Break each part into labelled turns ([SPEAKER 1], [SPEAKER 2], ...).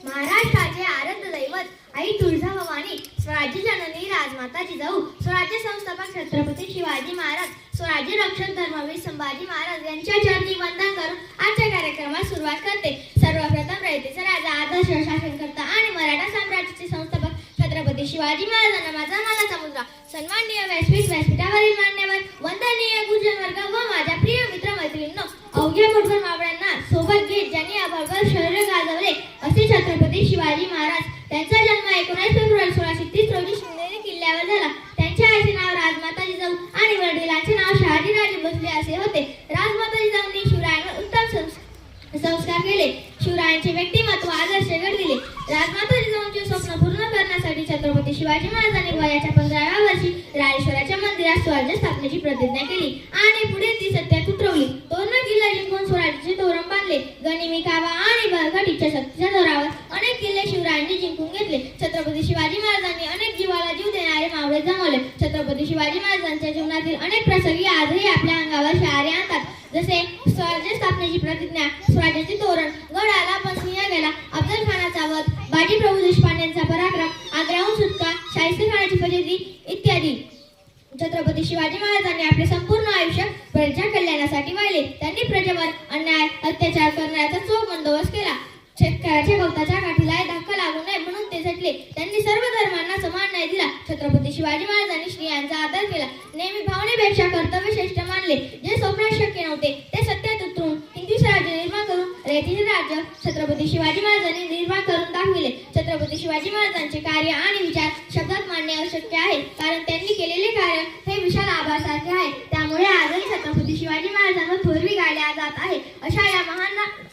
[SPEAKER 1] महाराष्ट्राचे आराध्य दैवत आई तुळजाभवानी, स्वराज्य जननी राजमाता जिजाऊ, स्वराज्य संस्थापक छत्रपती शिवाजी महाराज, स्वराज्य रक्षक धर्मवीर संभाजी महाराज यांच्या चरणी वंदन करून आजच्या कार्यक्रमास सुरुवात करते. सर्वप्रथम रयतेचा राजा, आदर्श शासनकर्ता आणि मराठा साम्राज्याचे संस्थापक छत्रपती शिवाजी महाराजांना माझा मानाचा मुद्रा. सन्माननीय व्यासपीठावरील मान्यवर, वंदनीय गुरुजन वर्ग व माझ्या प्रिय मित्र मैत्रिणींनो, अवघ्या मोठ्या मावळ्यांना सोबत घेत ज्यांनी अभंग शौर्य गाजवले असे छत्रपती शिवाजी महाराज. त्यांचा जन्म 19 फेब्रुवारी 1630 रोजी शिवनेरी किल्ल्यावर झाला. त्यांच्या आईचे नाव राजमाता जिजाऊ आणि वडिलांचे नाव शहाजीराजे भोसले असे होते. राजमाता जिजाऊंनी शिवरायांवर उत्तम संस्कार केले. शिवरायांचे व्यक्तिमत्व आदर्श घडविले. राजमाता जिजाऊंचे स्वप्न पूर्ण करण्यासाठी छत्रपती शिवाजी महाराजांनी वयाच्या 15व्या वर्षी राजेश्वराच्या मंदिरात स्वराज्य स्थापनेची प्रतिज्ञा केली आणि पुढे ती सत्यात उतरवली. तोरणा किल्ला जिंकून स्वराज्याचे तोरण बांधले. गनिमी, काबा आणि बळकटीच्या शक्तीच्या जोरावर अनेक किल्ले शिवरायांनी जिंकून घेतले. छत्रपती शिवाजी महाराजांनी अनेक जीवाला जीव देणारे मावळे जमवले. छत्रपती शिवाजी महाराजांच्या जीवनातील अनेक प्रसंगी आजही आपल्या अंगावर शहारे आणतात. जसे स्वराज्य स्थापनेची प्रतिज्ञा, स्वराज्याचे तोरण, गड आला पण सिंह गेला, अफजल खानाचा वध, बाजी प्रभू देशपांडेंचा पराक्रम, आग्र्याहून सुटका, शाहिस्तेखानाची फजिती इत्यादी. छत्रपती शिवाजी महाराजांनी आपले संपूर्ण आयुष्य प्रजा कल्याणासाठी वाहिले. त्यांनी प्रजेवर अन्याय अत्याचार करण्याचा चोख बंदोबस्त केला. शेतकऱ्याच्या गवताच्या काठीला धक्का लागू नये म्हणून ते झटले. त्यांनी सर्व धर्मांना समान न्याय दिला. छत्रपती शिवाजी महाराजांनी स्त्रियांचा आदर केला. नेहमी भावनेपेक्षा कर्तव्य श्रेष्ठ मानले. जे स्वप्नात शक्य नव्हते ते सत्यात उतरून हिंदवी स्वराज्य निर्माण करून रयतेचे राज्य छत्रपती शिवाजी महाराजांनी निर्माण करून दाखविले. छत्रपती शिवाजी महाराजांचे कार्य आणि विचार शब्दात मांडणे अशक्य आहे, कारण त्यांनी केलेले कार्य हे विशाल आभासारखे आहे. त्यामुळे आजही छत्रपती शिवाजी महाराजांवर थोरवी गायल्या जात आहे. अशा या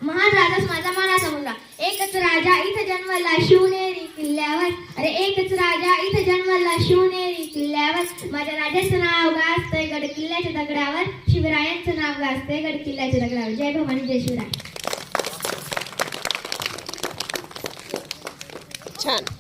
[SPEAKER 1] महान राजास माझा मानाचा मुलगा. एकच राजा इथं जन्मला शिवनेरी किल्ल्यावर, अरे एकच राजा इथं जन्मला शिवनेरी किल्ल्यावर, माझ्या राजाचं नाव गाजतंय गड किल्ल्याच्या दगडावर, शिवरायांचं नाव गाजतंय गड किल्ल्याच्या दगडावर. जय भवानी, जय शिवराय.
[SPEAKER 2] छान.